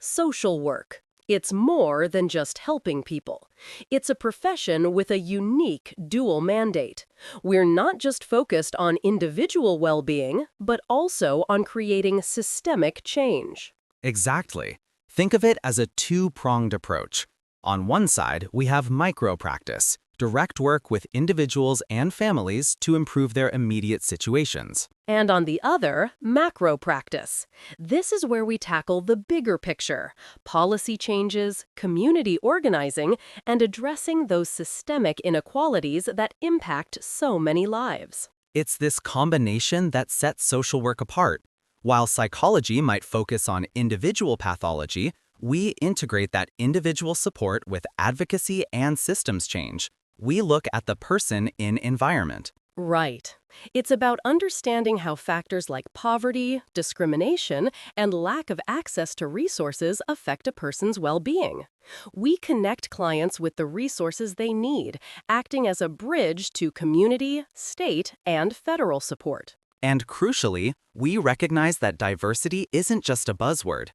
Social work. It's more than just helping people. It's a profession with a unique dual mandate. We're not just focused on individual well-being, but also on creating systemic change. Exactly. Think of it as a two-pronged approach. On one side, we have micro-practice, direct work with individuals and families to improve their immediate situations. And on the other, macro practice. This is where we tackle the bigger picture, policy changes, community organizing, and addressing those systemic inequalities that impact so many lives. It's this combination that sets social work apart. While psychology might focus on individual pathology, we integrate that individual support with advocacy and systems change. We look at the person in environment. Right. It's about understanding how factors like poverty, discrimination, and lack of access to resources affect a person's well-being. We connect clients with the resources they need, acting as a bridge to community, state, and federal support. And crucially, we recognize that diversity isn't just a buzzword.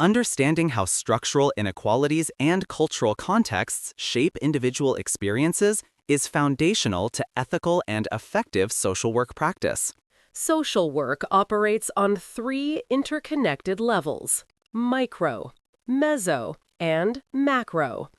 Understanding how structural inequalities and cultural contexts shape individual experiences is foundational to ethical and effective social work practice. Social work operates on three interconnected levels: micro, meso, and macro.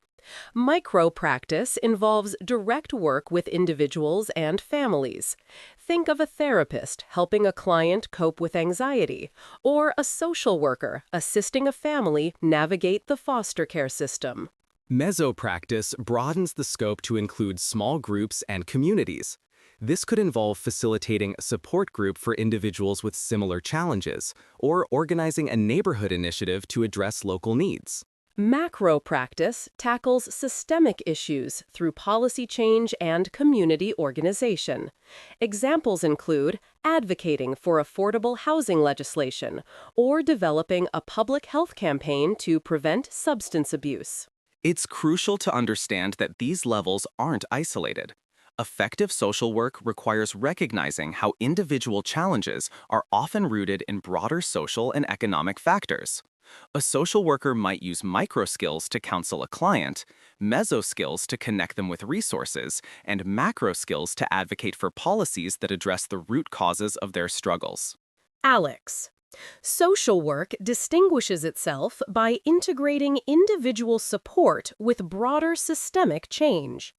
Micro practice involves direct work with individuals and families. Think of a therapist helping a client cope with anxiety, or a social worker assisting a family navigate the foster care system. Mesopractice broadens the scope to include small groups and communities. This could involve facilitating a support group for individuals with similar challenges, or organizing a neighborhood initiative to address local needs. Macro practice tackles systemic issues through policy change and community organization. Examples include advocating for affordable housing legislation or developing a public health campaign to prevent substance abuse. It's crucial to understand that these levels aren't isolated. Effective social work requires recognizing how individual challenges are often rooted in broader social and economic factors. A social worker might use micro skills to counsel a client, meso skills to connect them with resources, and macro skills to advocate for policies that address the root causes of their struggles. Alex. Social work distinguishes itself by integrating individual support with broader systemic change.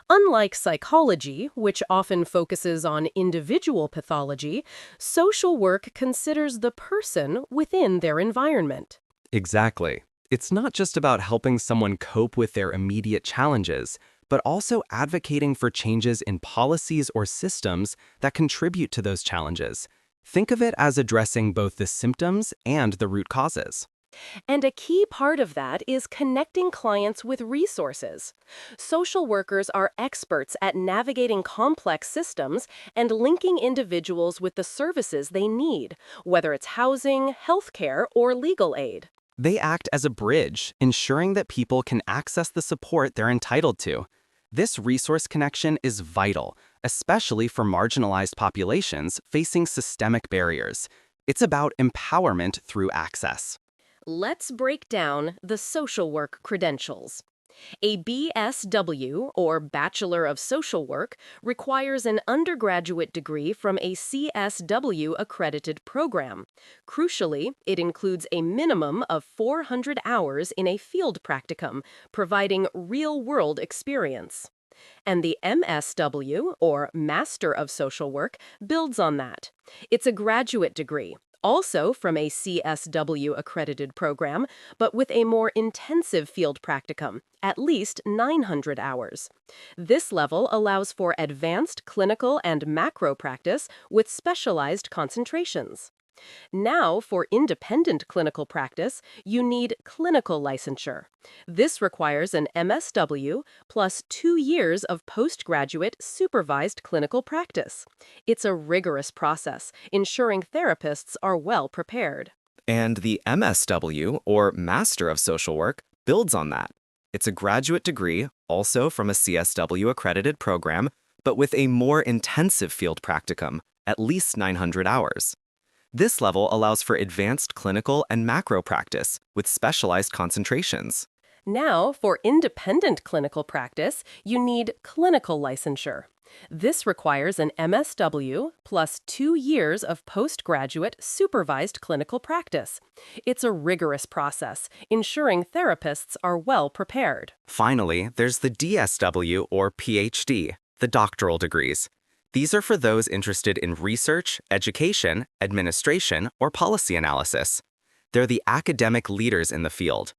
Unlike psychology, which often focuses on individual pathology, social work considers the person within their environment. Exactly. It's not just about helping someone cope with their immediate challenges, but also advocating for changes in policies or systems that contribute to those challenges. Think of it as addressing both the symptoms and the root causes. And a key part of that is connecting clients with resources. Social workers are experts at navigating complex systems and linking individuals with the services they need, whether it's housing, healthcare, or legal aid. They act as a bridge, ensuring that people can access the support they're entitled to. This resource connection is vital, especially for marginalized populations facing systemic barriers. It's about empowerment through access. Let's break down the social work credentials. A BSW, or Bachelor of Social Work, requires an undergraduate degree from a CSW-accredited program. Crucially, it includes a minimum of 400 hours in a field practicum, providing real-world experience. And the MSW, or Master of Social Work, builds on that. It's a graduate degree, also from a CSW-accredited program, but with a more intensive field practicum, at least 900 hours. This level allows for advanced clinical and macro practice with specialized concentrations. Now, for independent clinical practice, you need clinical licensure. This requires an MSW plus 2 years of postgraduate supervised clinical practice. It's a rigorous process, ensuring therapists are well prepared. And the MSW, or Master of Social Work, builds on that. It's a graduate degree, also from a CSW-accredited program, but with a more intensive field practicum, at least 900 hours. This level allows for advanced clinical and macro practice with specialized concentrations. Now, for independent clinical practice, you need clinical licensure. This requires an MSW plus 2 years of postgraduate supervised clinical practice. It's a rigorous process, ensuring therapists are well prepared. Finally, there's the DSW or PhD, the doctoral degrees. These are for those interested in research, education, administration, or policy analysis. They're the academic leaders in the field.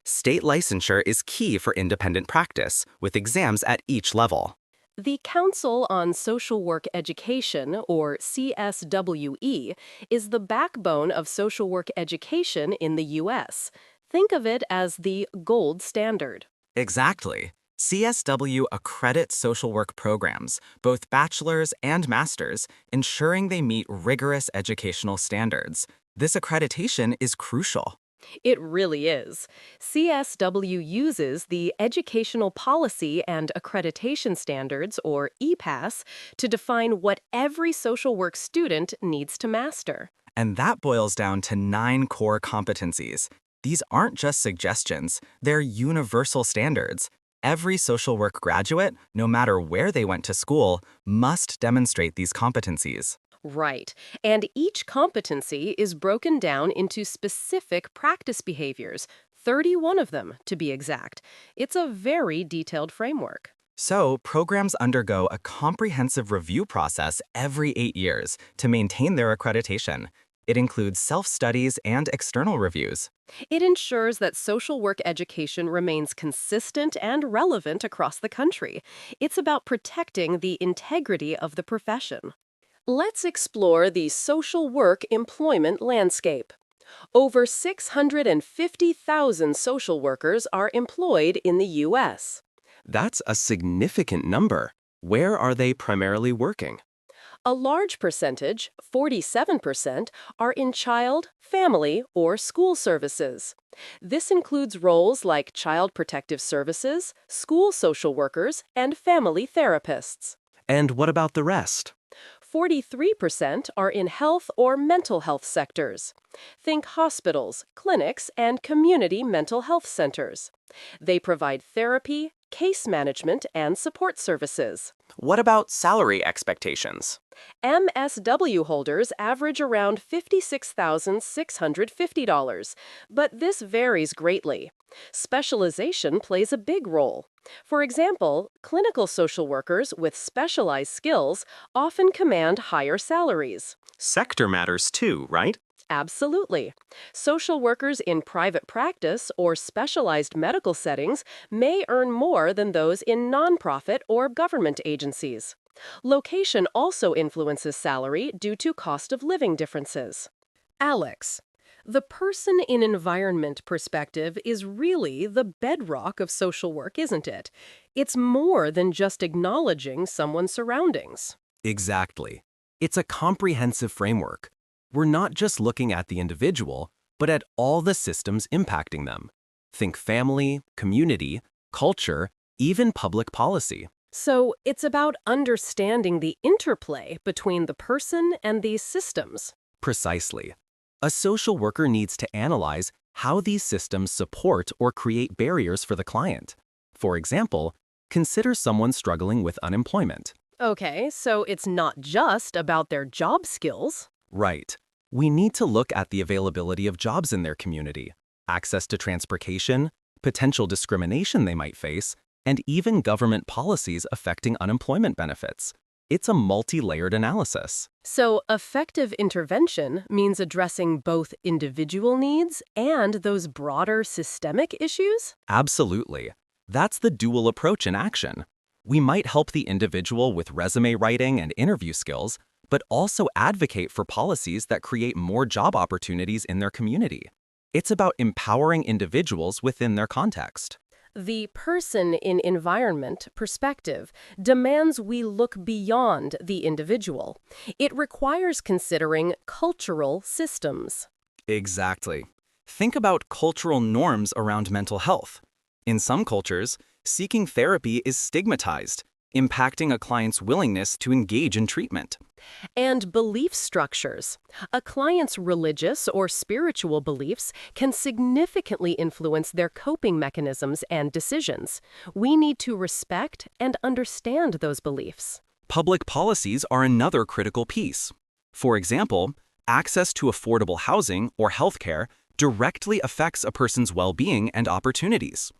State licensure is key for independent practice, with exams at each level. The Council on Social Work Education, or CSWE, is the backbone of social work education in the U.S. Think of it as the gold standard. Exactly. CSW accredits social work programs, both bachelor's and master's, ensuring they meet rigorous educational standards. This accreditation is crucial. It really is. CSW uses the Educational Policy and Accreditation Standards, or EPAS, to define what every social work student needs to master. And that boils down to 9 core competencies. These aren't just suggestions, they're universal standards. Every social work graduate, no matter where they went to school, must demonstrate these competencies. Right. And each competency is broken down into specific practice behaviors, 31 of them to be exact. It's a very detailed framework. So, programs undergo a comprehensive review process every 8 years to maintain their accreditation. It includes self-studies and external reviews. It ensures that social work education remains consistent and relevant across the country. It's about protecting the integrity of the profession. Let's explore the social work employment landscape. Over 650,000 social workers are employed in the U.S. That's a significant number. Where are they primarily working? A large percentage, 47%, are in child, family, or school services. This includes roles like child protective services, school social workers, and family therapists. And what about the rest? 43% are in health or mental health sectors. Think hospitals, clinics, and community mental health centers. They provide therapy, case management, and support services. What about salary expectations? MSW holders average around $56,650, but this varies greatly. Specialization plays a big role. For example, clinical social workers with specialized skills often command higher salaries. Sector matters too, right? Absolutely. Social workers in private practice or specialized medical settings may earn more than those in nonprofit or government agencies. Location also influences salary due to cost of living differences. Alex, the person in environment perspective is really the bedrock of social work, isn't it? It's more than just acknowledging someone's surroundings. Exactly. It's a comprehensive framework. We're not just looking at the individual, but at all the systems impacting them. Think family, community, culture, even public policy. So it's about understanding the interplay between the person and these systems. Precisely. A social worker needs to analyze how these systems support or create barriers for the client. For example, consider someone struggling with unemployment. Okay, so it's not just about their job skills. Right. We need to look at the availability of jobs in their community, access to transportation, potential discrimination they might face, and even government policies affecting unemployment benefits. It's a multi-layered analysis. So effective intervention means addressing both individual needs and those broader systemic issues? Absolutely. That's the dual approach in action. We might help the individual with resume writing and interview skills, but also advocate for policies that create more job opportunities in their community. It's about empowering individuals within their context. The person in environment perspective demands we look beyond the individual. It requires considering cultural systems. Exactly. Think about cultural norms around mental health. In some cultures, seeking therapy is stigmatized, impacting a client's willingness to engage in treatment. And belief structures. A client's religious or spiritual beliefs can significantly influence their coping mechanisms and decisions. We need to respect and understand those beliefs. Public policies are another critical piece. For example, access to affordable housing or healthcare directly affects a person's well-being and opportunities.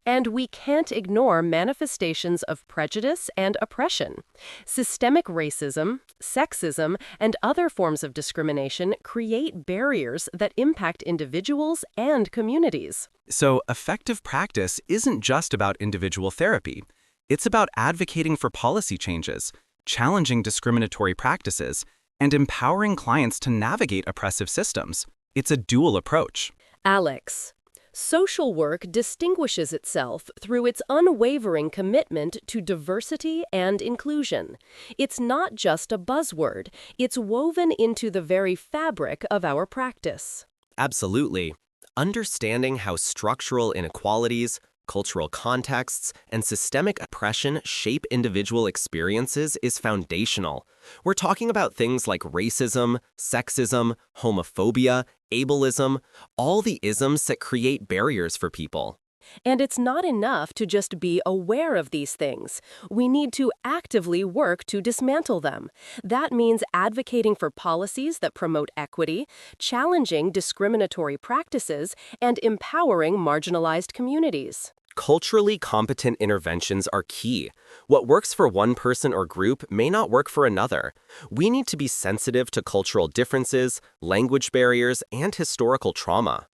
And we can't ignore manifestations of prejudice and oppression. Systemic racism, sexism, and other forms of discrimination create barriers that impact individuals and communities. So, effective practice isn't just about individual therapy. It's about advocating for policy changes, challenging discriminatory practices, and empowering clients to navigate oppressive systems. It's a dual approach. Alex, social work distinguishes itself through its unwavering commitment to diversity and inclusion. It's not just a buzzword, it's woven into the very fabric of our practice. Absolutely. Understanding how structural inequalities, cultural contexts, and systemic oppression shape individual experiences is foundational. We're talking about things like racism, sexism, homophobia, ableism, all the isms that create barriers for people. And it's not enough to just be aware of these things. We need to actively work to dismantle them. That means advocating for policies that promote equity, challenging discriminatory practices, and empowering marginalized communities. Culturally competent interventions are key. What works for one person or group may not work for another. We need to be sensitive to cultural differences, language barriers, and historical trauma.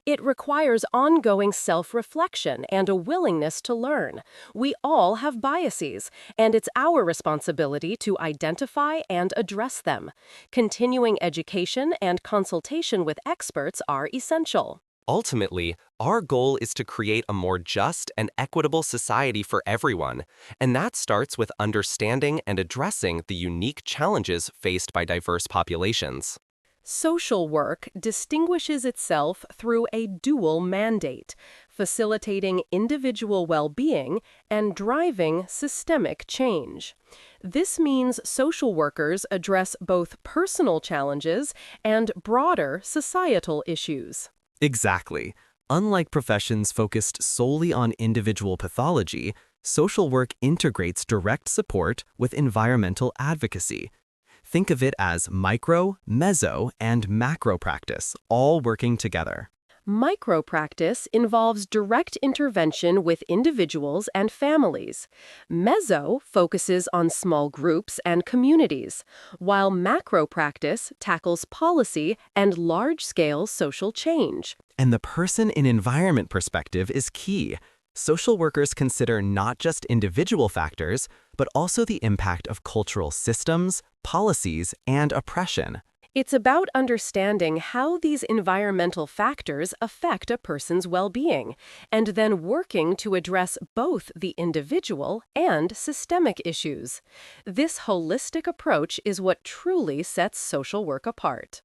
It requires ongoing self-reflection and a willingness to learn. We all have biases, and it's our responsibility to identify and address them. Continuing education and consultation with experts are essential. Ultimately, our goal is to create a more just and equitable society for everyone, and that starts with understanding and addressing the unique challenges faced by diverse populations. Social work distinguishes itself through a dual mandate, facilitating individual well-being and driving systemic change. This means social workers address both personal challenges and broader societal issues. Exactly. Unlike professions focused solely on individual pathology, social work integrates direct support with environmental advocacy. Think of it as micro, meso, and macro practice, all working together. Micropractice involves direct intervention with individuals and families. Meso focuses on small groups and communities, while macropractice tackles policy and large-scale social change. And the person in environment perspective is key. Social workers consider not just individual factors, but also the impact of cultural systems, policies, and oppression. It's about understanding how these environmental factors affect a person's well-being, and then working to address both the individual and systemic issues. This holistic approach is what truly sets social work apart.